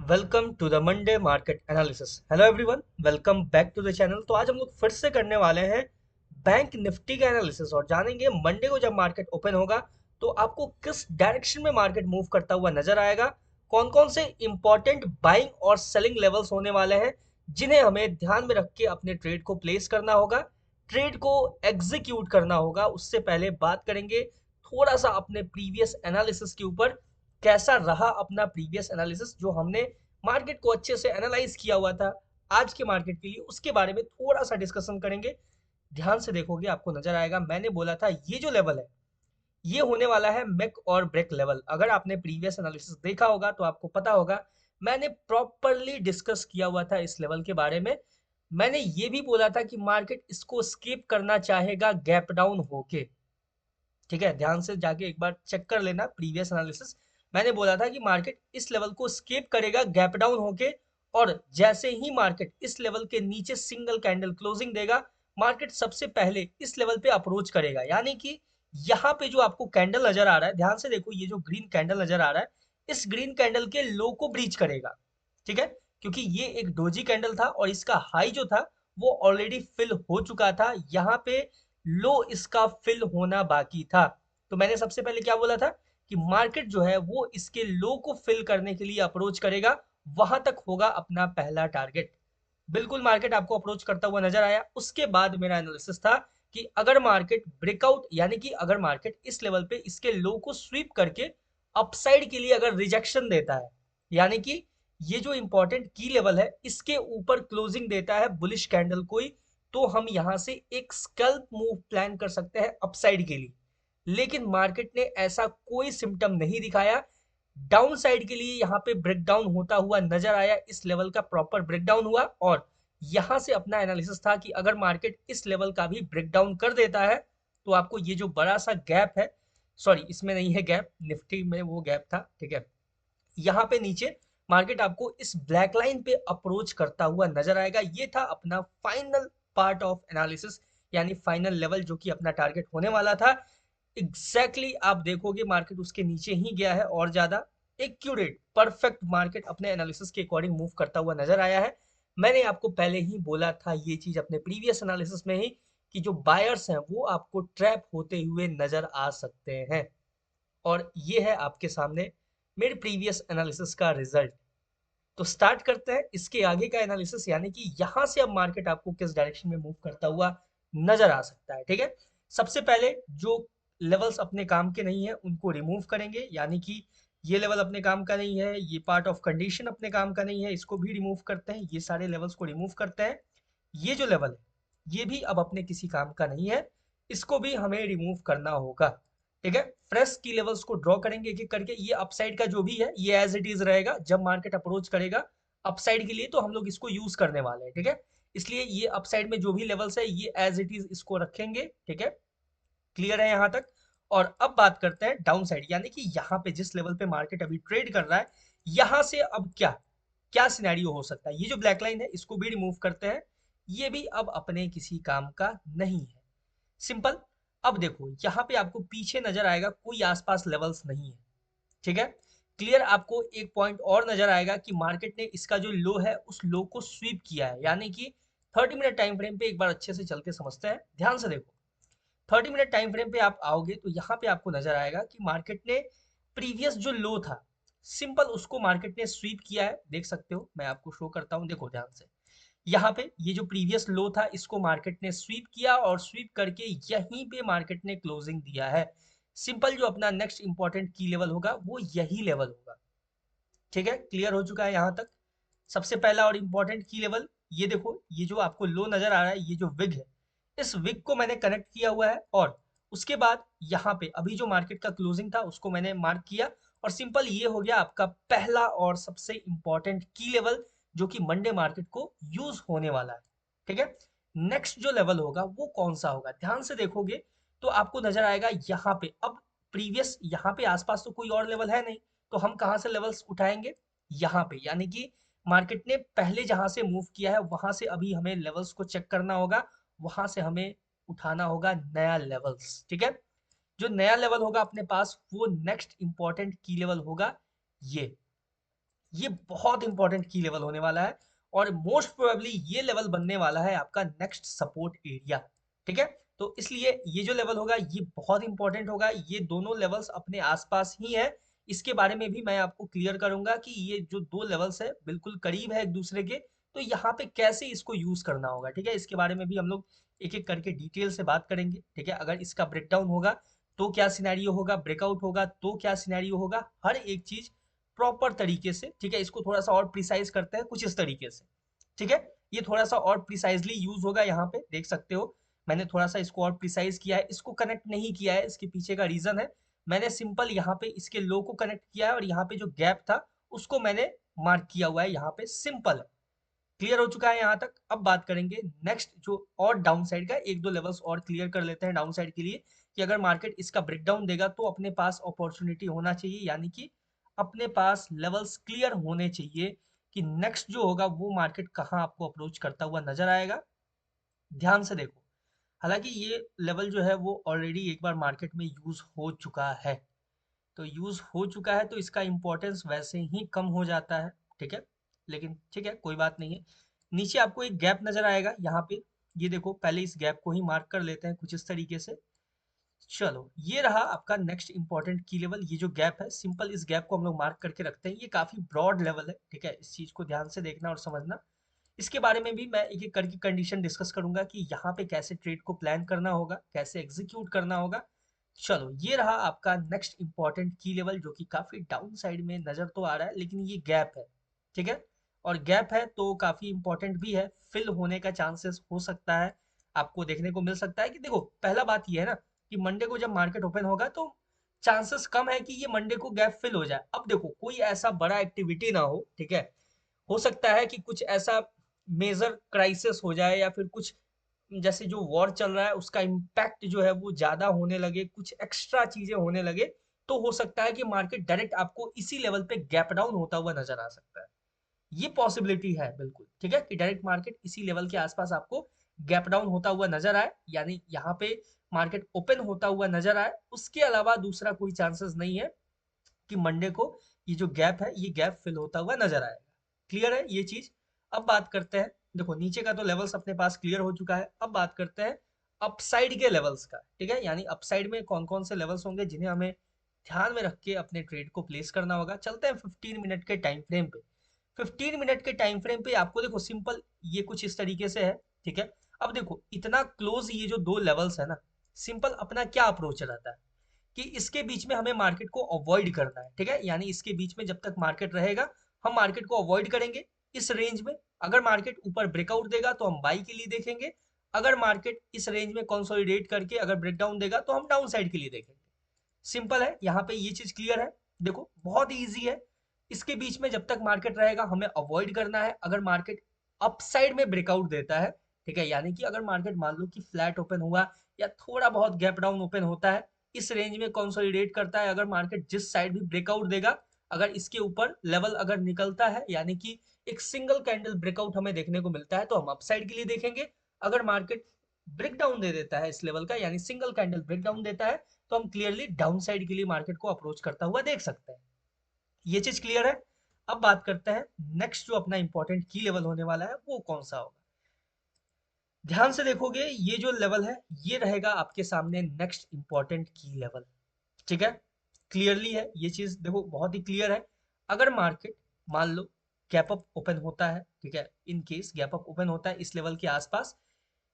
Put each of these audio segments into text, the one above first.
Welcome to the Monday market analysis. Hello everyone, welcome back to the channel. तो आज हम लोग फिर से करने वाले हैं बैंक निफ्टी का एनालिसिस और जानेंगे मंडे को जब मार्केट ओपन होगा तो आपको किस डायरेक्शन में मार्केट मूव करता हुआ नजर आएगा, कौन कौन से इंपॉर्टेंट बाइंग और सेलिंग लेवल्स होने वाले हैं जिन्हें हमें ध्यान में रख के अपने ट्रेड को प्लेस करना होगा, ट्रेड को एग्जीक्यूट करना होगा। उससे पहले बात करेंगे थोड़ा सा अपने प्रीवियस एनालिसिस के ऊपर, कैसा रहा अपना प्रीवियस एनालिसिस जो हमने मार्केट को अच्छे से एनालाइज किया हुआ था आज के मार्केट के लिए, उसके बारे में थोड़ा सा डिस्कशन करेंगे। ध्यान से देखोगे आपको नजर आएगा, मैंने बोला था ये जो लेवल है ये होने वाला है मेक और ब्रेक लेवल। अगर आपने प्रीवियस एनालिसिस देखा होगा तो आपको पता होगा मैंने प्रॉपरली डिस्कस किया हुआ था इस लेवल के बारे में। मैंने ये भी बोला था कि मार्केट इसको स्किप करना चाहेगा गैप डाउन होके। ठीक है, ध्यान से जाके एक बार चेक कर लेना प्रीवियस एनालिसिस। मैंने बोला था कि मार्केट इस लेवल को स्केप करेगा गैप डाउन होके, और जैसे ही मार्केट इस लेवल के नीचे सिंगल कैंडल क्लोजिंग देगा, मार्केट सबसे पहले इस लेवल पे अप्रोच करेगा। यानी कि यहाँ पे जो आपको कैंडल नजर आ रहा है, ध्यान से देखो, ये जो ग्रीन कैंडल नजर आ रहा है, इस ग्रीन कैंडल के लो को ब्रीच करेगा। ठीक है, क्योंकि ये एक डोजी कैंडल था और इसका हाई जो था वो ऑलरेडी फिल हो चुका था। यहाँ पे लो इसका फिल होना बाकी था। तो मैंने सबसे पहले क्या बोला था कि मार्केट जो है वो इसके लो को फिल करने के लिए अप्रोच करेगा, वहां तक होगा अपना पहला टारगेट। बिल्कुल मार्केट आपको अप्रोच करता हुआ नजर आया। उसके बाद मेरा एनालिसिस था कि अगर मार्केट ब्रेकआउट, यानी कि अगर मार्केट इस लेवल पे इसके लो को स्वीप करके अपसाइड के लिए अगर रिजेक्शन देता है, यानी कि ये जो इंपॉर्टेंट की लेवल है इसके ऊपर क्लोजिंग देता है बुलिश कैंडल कोई, तो हम यहां से एक स्कैल्प मूव प्लान कर सकते हैं अपसाइड के लिए। लेकिन मार्केट ने ऐसा कोई सिम्टम नहीं दिखाया। डाउन साइड के लिए यहाँ पे ब्रेकडाउन होता हुआ नजर आया, इस लेवल का प्रॉपर ब्रेकडाउन हुआ। और यहां से अपना एनालिसिस था कि अगर मार्केट इस लेवल का भी ब्रेकडाउन कर देता है तो आपको ये जो बड़ा सा गैप है, सॉरी इसमें नहीं है गैप, निफ्टी में वो गैप था, ठीक है, यहाँ पे नीचे मार्केट आपको इस ब्लैक लाइन पे अप्रोच करता हुआ नजर आएगा। ये था अपना फाइनल पार्ट ऑफ एनालिसिस, यानी फाइनल लेवल जो कि अपना टारगेट होने वाला था। एग्जैक्टली आप देखोगे मार्केट उसके नीचे ही गया है और ज्यादा एक्यूरेट परफेक्ट मार्केट अपने एनालिसिस के अकॉर्डिंग मूव करता हुआ नजर आया है। मैंने आपको पहले ही बोला था ये चीज अपने प्रीवियस एनालिसिस में ही कि जो बायर्स हैं वो आपको ट्रैप होते हुए नजर आ सकते हैं। और ये है आपके सामने मेरे प्रीवियस एनालिसिस का रिजल्ट। तो स्टार्ट करते हैं इसके आगे का एनालिसिस, यानी कि यहां से अब मार्केट आपको किस डायरेक्शन में मूव करता हुआ नजर आ सकता है। ठीक है, सबसे पहले जो लेवल्स अपने काम के नहीं है उनको रिमूव करेंगे, यानी कि ये लेवल अपने काम का नहीं है, ये पार्ट ऑफ कंडीशन अपने काम का नहीं है, इसको भी रिमूव करते हैं, ये सारे लेवल्स को रिमूव करते हैं। ये जो लेवल है ये भी अब अपने किसी काम का नहीं है, इसको भी हमें रिमूव करना होगा। ठीक है, फ्रेश की लेवल्स को ड्रॉ करेंगे एक एक करके। ये अपसाइड का जो भी है ये एज इट इज रहेगा, जब मार्केट अप्रोच करेगा अपसाइड के लिए तो हम लोग इसको यूज करने वाले हैं। ठीक है, इसलिए ये अपसाइड में जो भी लेवल्स है ये एज इट इज इसको रखेंगे। ठीक है, क्लियर है यहाँ तक। और अब बात करते हैं डाउन साइड, यानी कि यहाँ पे जिस लेवल पे मार्केट अभी ट्रेड कर रहा है, यहाँ से अब क्या क्या सिनेरियो हो सकता है। ये जो ब्लैक लाइन है इसको भी रिमूव करते हैं, ये भी अब अपने किसी काम का नहीं है। सिंपल। अब देखो यहाँ पे आपको पीछे नजर आएगा कोई आसपास लेवल्स नहीं है। ठीक है, क्लियर। आपको एक पॉइंट और नजर आएगा कि मार्केट ने इसका जो लो है उस लो को स्वीप किया है, यानी कि 30 मिनट टाइम फ्रेम पे एक बार अच्छे से चल के समझते हैं। ध्यान से देखो, 30 मिनट टाइम फ्रेम पे आप आओगे तो यहाँ पे आपको नजर आएगा कि मार्केट ने प्रीवियस जो लो था, सिंपल उसको मार्केट ने स्वीप किया है। देख सकते हो, मैं आपको शो करता हूँ, देखो ध्यान से। यहाँ पे ये जो प्रीवियस लो था इसको मार्केट ने स्वीप किया और स्वीप करके यहीं पे मार्केट ने क्लोजिंग दिया है। सिंपल, जो अपना नेक्स्ट इंपॉर्टेंट की लेवल होगा वो यही लेवल होगा। ठीक है, क्लियर हो चुका है यहाँ तक। सबसे पहला और इंपॉर्टेंट की लेवल, ये देखो, ये जो आपको लो नजर आ रहा है, ये जो विग है, इस विग को मैंने कनेक्ट किया हुआ है। और उसके बाद यहाँ पे अभी जो मार्केट का क्लोजिंग था उसको मैंने मार्क किया, और सिंपल ये हो गया आपका पहला और सबसे इंपॉर्टेंट की लेवल जो कि मंडे मार्केट को यूज होने वाला है। ठीक है, नेक्स्ट जो लेवल होगा वो कौन सा होगा, ध्यान से देखोगे तो आपको नजर आएगा यहाँ पे। अब प्रीवियस यहाँ पे आसपास तो कोई और लेवल है नहीं, तो हम कहाँ से लेवल्स उठाएंगे, यहाँ पे। यानी कि मार्केट ने पहले जहां से मूव किया है वहां से अभी हमें लेवल्स को चेक करना होगा, वहां से हमें उठाना होगा नया लेवल्स। ठीक है, जो नया लेवल होगा अपने पास वो नेक्स्ट इंपॉर्टेंट की लेवल होगा ये। ये बहुत इंपॉर्टेंट की लेवल होने वाला है और मोस्ट प्रोबेबली ये लेवल बनने वाला है आपका नेक्स्ट सपोर्ट एरिया। ठीक है, तो इसलिए ये जो लेवल होगा ये बहुत इंपॉर्टेंट होगा। ये दोनों लेवल्स अपने आसपास ही है, इसके बारे में भी मैं आपको क्लियर करूंगा कि ये जो दो लेवल्स है बिल्कुल करीब है एक दूसरे के, तो यहाँ पे कैसे इसको यूज करना होगा। ठीक है, इसके बारे में भी हम लोग एक एक करके डिटेल से बात करेंगे। ठीक है, अगर इसका ब्रेकडाउन होगा तो क्या सिनेरियो होगा, ब्रेकआउट होगा तो क्या सिनेरियो होगा, हर एक चीज प्रॉपर तरीके से। ठीक है, इसको थोड़ा सा और प्रिसाइज करते हैं कुछ इस तरीके से। ठीक है, ये थोड़ा सा और प्रिसाइजली यूज होगा, यहाँ पे देख सकते हो मैंने थोड़ा सा इसको और प्रिसाइज किया है। इसको कनेक्ट नहीं किया है, इसके पीछे का रीजन है मैंने सिंपल यहाँ पे इसके लो को कनेक्ट किया है और यहाँ पे जो गैप था उसको मैंने मार्क किया हुआ है, यहाँ पे सिंपल है। क्लियर हो चुका है यहाँ तक। अब बात करेंगे नेक्स्ट जो और डाउन साइड का, एक दो लेवल्स और क्लियर कर लेते हैं डाउन साइड के लिए, कि अगर मार्केट इसका ब्रेकडाउन देगा तो अपने पास अपॉर्चुनिटी होना चाहिए, यानी कि अपने पास लेवल्स क्लियर होने चाहिए कि नेक्स्ट जो होगा वो मार्केट कहाँ आपको अप्रोच करता हुआ नजर आएगा। ध्यान से देखो, हालांकि ये लेवल जो है वो ऑलरेडी एक बार मार्केट में यूज हो चुका है, तो यूज हो चुका है तो इसका इंपॉर्टेंस वैसे ही कम हो जाता है। ठीक है, लेकिन ठीक है कोई बात नहीं है। नीचे आपको एक गैप नजर आएगा यहाँ पे, ये देखो पहले इस गैप को ही मार्क कर लेते हैं कुछ इस तरीके से। चलो ये रहा आपका नेक्स्ट इंपॉर्टेंट की लेवल, ये जो गैप है सिंपल इस गैप को हम लोग मार्क करके रखते हैं। ये काफी ब्रॉड लेवल है, ठीक है, इस चीज को ध्यान से देखना और समझना। इसके बारे में भी मैं एक एक करके कंडीशन डिस्कस करूंगा कि यहाँ पे कैसे ट्रेड को प्लान करना होगा, कैसे एग्जीक्यूट करना होगा। चलो ये रहा आपका नेक्स्ट इंपॉर्टेंट की लेवल जो कि काफी डाउन साइड में नजर तो आ रहा है लेकिन ये गैप है। ठीक है, और गैप है तो काफी इंपॉर्टेंट भी है, फिल होने का चांसेस हो सकता है, आपको देखने को मिल सकता है कि देखो पहला बात ये है ना कि मंडे को जब मार्केट ओपन होगा तो चांसेस कम है कि ये मंडे को गैप फिल हो जाए। अब देखो कोई ऐसा बड़ा एक्टिविटी ना हो, ठीक है, हो सकता है कि कुछ ऐसा मेजर क्राइसिस हो जाए या फिर कुछ जैसे जो वॉर चल रहा है उसका इम्पैक्ट जो है वो ज्यादा होने लगे, कुछ एक्स्ट्रा चीजें होने लगे, तो हो सकता है कि मार्केट डायरेक्ट आपको इसी लेवल पे गैप डाउन होता हुआ नजर आ सकता है। ये पॉसिबिलिटी है बिल्कुल, ठीक है, कि डायरेक्ट मार्केट इसी लेवल के आसपास आपको गैप डाउन होता हुआ नजर आए, यानी यहाँ पे मार्केट ओपन होता हुआ नजर आए। उसके अलावा दूसरा कोई चांसेस नहीं है कि मंडे को ये जो गैप है ये गैप फिल होता हुआ नजर आएगा। क्लियर है ये चीज। अब बात करते हैं, देखो नीचे का तो लेवल्स अपने पास क्लियर हो चुका है, अब बात करते हैं अपसाइड के लेवल्स का। ठीक है, यानी अपसाइड में कौन कौन से लेवल्स होंगे जिन्हें हमें ध्यान में रख के अपने ट्रेड को प्लेस करना होगा। चलते हैं 15 मिनट के टाइम फ्रेम पे। 15 मिनट के टाइम फ्रेम पे आपको देखो सिंपल ये कुछ इस तरीके से है। ठीक है, अब देखो इतना क्लोज ये जो दो लेवल्स है ना, सिंपल अपना क्या अप्रोच रहता है कि इसके बीच में हमें मार्केट को अवॉइड करना है। ठीक है, यानी इसके बीच में जब तक मार्केट रहेगा हम मार्केट को अवॉइड करेंगे इस रेंज में। अगर मार्केट ऊपर ब्रेकआउट देगा तो हम बाई के लिए देखेंगे, अगर मार्केट इस रेंज में कंसोलिडेट करके अगर ब्रेकडाउन देगा तो हम डाउन साइड के लिए देखेंगे। सिंपल है, यहाँ पे ये चीज क्लियर है। देखो बहुत इजी है, इसके बीच में जब तक मार्केट रहेगा हमें अवॉइड करना है। अगर मार्केट अपसाइड में ब्रेकआउट देता है, ठीक है, यानी कि अगर मार्केट मान लो कि फ्लैट ओपन हुआ या थोड़ा बहुत गैप डाउन ओपन होता है, इस रेंज में कंसोलिडेट करता है, अगर मार्केट जिस साइड भी ब्रेकआउट देगा अगर इसके ऊपर लेवल अगर निकलता है, यानी कि एक सिंगल कैंडल ब्रेकआउट हमें देखने को मिलता है तो हम अपसाइड के लिए देखेंगे। अगर मार्केट ब्रेक डाउन दे देता है इस लेवल का, यानी सिंगल कैंडल ब्रेक डाउन देता है, तो हम क्लियरली डाउन साइड के लिए मार्केट को अप्रोच करता हुआ देख सकते हैं। ये चीज क्लियर है। अब बात करते हैं नेक्स्ट जो अपना इंपॉर्टेंट की लेवल होने वाला है वो कौन सा होगा। ध्यान से देखोगे ये जो लेवल है ये रहेगा आपके सामने नेक्स्ट इंपॉर्टेंट की लेवल। ठीक है, क्लियरली है ये चीज, देखो बहुत ही क्लियर है। अगर मार्केट मान लो गैप अप ओपन होता है, ठीक है, in case gap up open होता है इस लेवल के आसपास,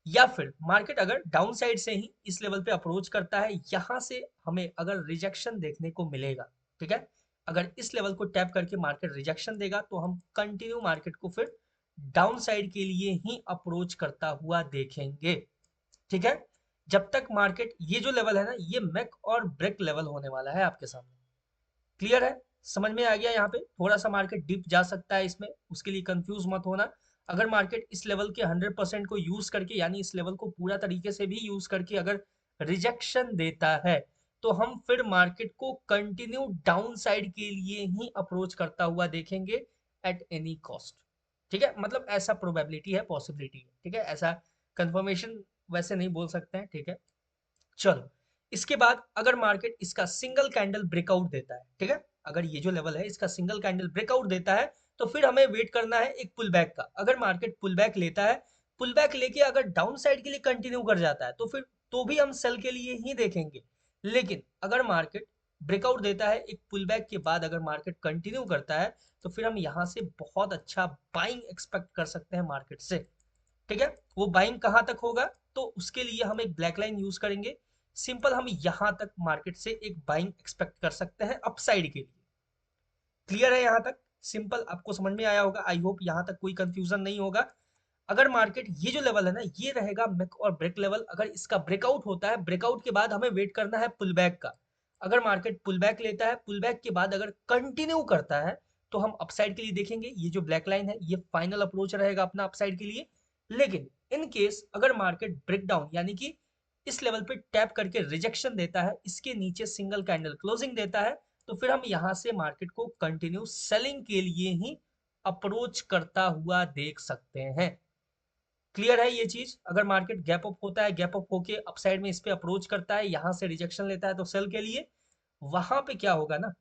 या फिर मार्केट अगर डाउन साइड से ही इस लेवल पे अप्रोच करता है, यहां से हमें अगर रिजेक्शन देखने को मिलेगा, ठीक है, अगर इस लेवल को टैप करके मार्केट रिजेक्शन देगा तो हम कंटिन्यू मार्केट को फिर डाउन साइड के लिए ही अप्रोच करता हुआ देखेंगे। ठीक है, जब तक मार्केट ये जो लेवल है ना ये मेक और ब्रेक लेवल होने वाला है आपके सामने। क्लियर है, समझ में आ गया। यहाँ पे थोड़ा सा मार्केट डिप जा सकता है इसमें, उसके लिए कंफ्यूज मत होना। अगर मार्केट इस लेवल के 100% को यूज करके, यानी इस लेवल को पूरा तरीके से भी यूज करके अगर रिजेक्शन देता है तो हम फिर मार्केट को कंटिन्यू डाउन साइड के लिए ही अप्रोच करता हुआ देखेंगे एट एनी कॉस्ट। ठीक है, मतलब ऐसा प्रोबेबिलिटी है, पॉसिबिलिटी है, ठीक है, ऐसा कंफर्मेशन वैसे नहीं बोल सकते हैं। ठीक है, चलो इसके बाद अगर मार्केट इसका सिंगल कैंडल ब्रेकआउट देता है, ठीक है, अगर ये जो लेवल है इसका सिंगल कैंडल ब्रेकआउट देता है तो फिर हमें वेट करना है एक पुल बैक का। अगर मार्केट पुल बैक लेता है, पुल बैक लेके अगर डाउन साइड के लिए कंटिन्यू कर जाता है तो फिर तो भी हम सेल के लिए ही देखेंगे। लेकिन अगर मार्केट ब्रेकआउट देता है एक पुल बैक के बाद, अगर मार्केट कंटिन्यू करता है तो फिर हम यहाँ से बहुत अच्छा बाइंग एक्सपेक्ट कर सकते हैं मार्केट से। ठीक है, वो बाइंग कहाँ तक होगा तो उसके लिए हम एक ब्लैक लाइन यूज करेंगे। सिंपल हम यहाँ तक मार्केट से एक बाइंग एक्सपेक्ट कर सकते हैं अपसाइड के लिए। क्लियर है यहाँ तक? सिंपल आपको समझ में आया होगा। आई होप यहाँ तक कोई कंफ्यूजन नहीं होगा। अगर मार्केट ये जो लेवल है ना, ये रहेगा मेक और ब्रेक लेवल। अगर इसका ब्रेकआउट होता है, ब्रेकआउट के बाद हमें वेट करना है पुल बैक का। अगर मार्केट पुल बैक लेता है, पुल बैक के बाद अगर कंटिन्यू करता है तो हम अपसाइड के लिए देखेंगे। ये जो ब्लैक लाइन है ये फाइनल अप्रोच रहेगा अपना अपसाइड के लिए। लेकिन इन केस अगर मार्केट ब्रेक डाउन यानी कि इस लेवल पे टैप करके रिजेक्शन देता है, इसके नीचे सिंगल कैंडल क्लोजिंग देता है, तो फिर हम यहाँ से मार्केट को कंटिन्यू सेलिंग के लिए ही अप्रोच करता हुआ देख सकते हैं। क्लियर है ये चीज? अगर मार्केट गैप अप होता है, गैप अप होके अपसाइड में इस पे अप्रोच करता है, यहां से रिजेक्शन लेता है तो सेल के लिए, वहां पे क्या होगा ना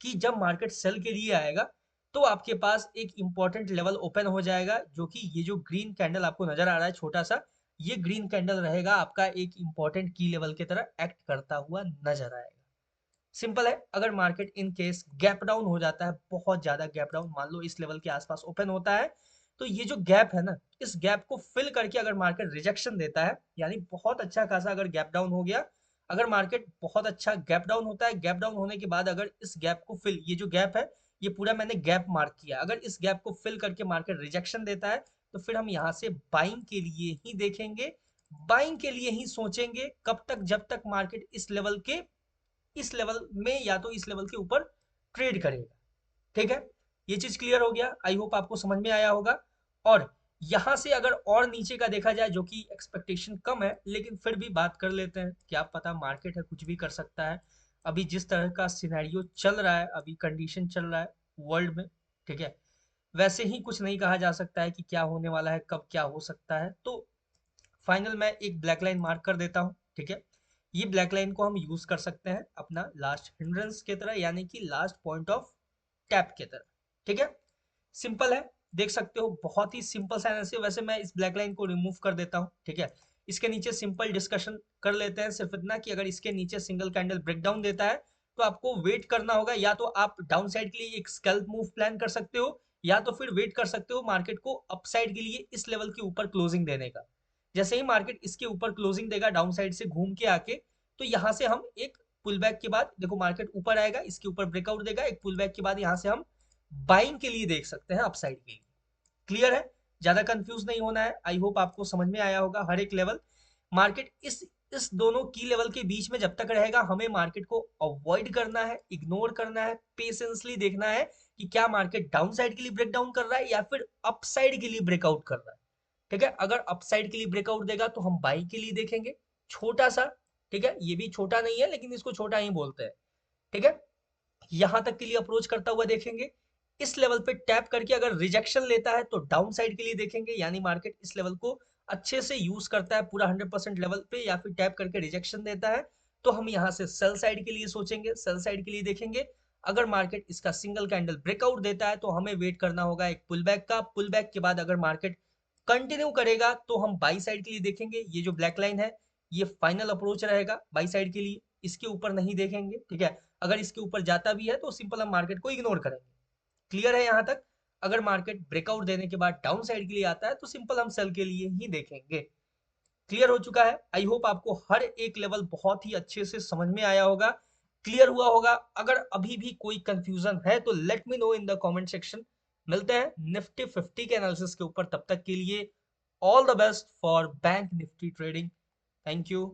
कि जब मार्केट सेल के लिए आएगा तो आपके पास एक इंपॉर्टेंट लेवल ओपन हो जाएगा, जो कि ये जो ग्रीन कैंडल आपको नजर आ रहा है छोटा सा, ये ग्रीन कैंडल रहेगा आपका एक इंपॉर्टेंट की लेवल की तरह एक्ट करता हुआ नजर आएगा। सिंपल है। अगर market in case gap down हो जाता है, बहुत ज्यादा गैप डाउन, मान लो इस लेवल के आसपास ओपन होता है, तो ये जो गैप है ना, इस गैप को फिल करके अगर मार्केट रिजेक्शन देता है, यानी बहुत अच्छा खासा अगर गैप डाउन हो गया, अगर मार्केट बहुत अच्छा गैप डाउन होता है, गैप डाउन होने के बाद अगर इस गैप को फिल, ये जो गैप है ये पूरा मैंने गैप मार्क किया, अगर इस गैप को फिल करके मार्केट रिजेक्शन देता है तो फिर हम यहाँ से बाइंग के लिए ही देखेंगे, बाइंग के लिए ही सोचेंगे। कब तक? जब तक मार्केट इस लेवल में या तो इस लेवल के ऊपर ट्रेड करेगा। ठीक है, ये चीज क्लियर हो गया। आई होप आपको समझ में आया होगा। और यहां से अगर और नीचे का देखा जाए, जो कि एक्सपेक्टेशन कम है लेकिन फिर भी बात कर लेते हैं, क्या पता, मार्केट है कुछ भी कर सकता है। अभी जिस तरह का सिनेरियो चल रहा है, अभी कंडीशन चल रहा है वर्ल्ड में, ठीक है, वैसे ही कुछ नहीं कहा जा सकता है कि क्या होने वाला है, कब क्या हो सकता है। तो फाइनल मैं एक ब्लैक लाइन मार्क कर देता हूँ। ठीक है, ये ब्लैक लाइन को हम यूज कर सकते हैं अपना लास्ट हिंड्रेंस की तरह, यानी कि लास्ट पॉइंट ऑफ टैप की तरह। ठीक है, सिंपल है, देख सकते हो, बहुत ही सिंपल सा एनालिसिस। वैसे मैं इस ब्लैक लाइन को रिमूव कर देता हूँ। ठीक है, इसके नीचे सिंपल डिस्कशन कर लेते हैं, सिर्फ इतना कि अगर इसके नीचे सिंगल कैंडल ब्रेकडाउन देता है तो आपको वेट करना होगा, या तो आप डाउन साइड के लिए एक स्कैल्प मूव प्लान कर सकते हो, या तो फिर वेट कर सकते हो मार्केट को अपसाइड के लिए इस लेवल के ऊपर क्लोजिंग देने का। जैसे ही मार्केट इसके ऊपर क्लोजिंग देगा डाउन साइड से घूम के आके, तो यहाँ से हम एक पुल बैक के बाद, देखो मार्केट ऊपर आएगा, इसके ऊपर ब्रेकआउट देगा, एक पुल बैक के बाद यहाँ से हम बाइंग के लिए देख सकते हैं अपसाइड के लिए। क्लियर है? ज्यादा कंफ्यूज नहीं होना है। आई होप आपको समझ में आया होगा हर एक लेवल। मार्केट इस दोनों की लेवल के बीच में जब तक रहेगा, हमें मार्केट को अवॉइड करना है, इग्नोर करना है, पेशेंसली देखना है कि क्या मार्केट डाउन साइड के लिए ब्रेक डाउन कर रहा है या फिर अप साइड के लिए ब्रेकआउट कर रहा है। ठीक है, अगर अप साइड के लिए ब्रेकआउट देगा तो हम बाई के लिए देखेंगे, छोटा सा। ठीक है, ये भी छोटा नहीं है लेकिन इसको छोटा ही बोलते हैं। ठीक है, यहां तक के लिए अप्रोच करता हुआ देखेंगे। इस लेवल पे टैप करके अगर रिजेक्शन लेता है तो डाउन साइड के लिए देखेंगे, यानी मार्केट इस लेवल को अच्छे से यूज करता है पूरा 100% लेवल पे, या फिर टैप करके रिजेक्शन देता है तो हम यहां से सेल साइड के लिए सोचेंगे, सेल साइड के लिए देखेंगे। अगर मार्केट इसका सिंगल कैंडल ब्रेकआउट देता है तो हमें वेट करना होगा एक पुल बैक का। पुल बैक के बाद अगर मार्केट कंटिन्यू करेगा तो हम बाई साइड के लिए देखेंगे। ये जो ब्लैक लाइन है ये फाइनल अप्रोच रहेगा बाई साइड के लिए, इसके ऊपर नहीं देखेंगे। ठीक है, अगर इसके ऊपर जाता भी है तो सिंपल हम मार्केट को इग्नोर करेंगे। क्लियर है यहाँ तक? अगर मार्केट ब्रेकआउट देने के बाद डाउन साइड के लिए आता है तो सिंपल हम सेल के लिए ही देखेंगे। क्लियर हो चुका है? आई होप आपको हर एक लेवल बहुत ही अच्छे से समझ में आया होगा, क्लियर हुआ होगा। अगर अभी भी कोई कंफ्यूजन है तो let me know in the comment section. मिलते हैं निफ्टी 50 के एनालिसिस के ऊपर, तब तक के लिए all the best for bank Nifty trading. Thank you.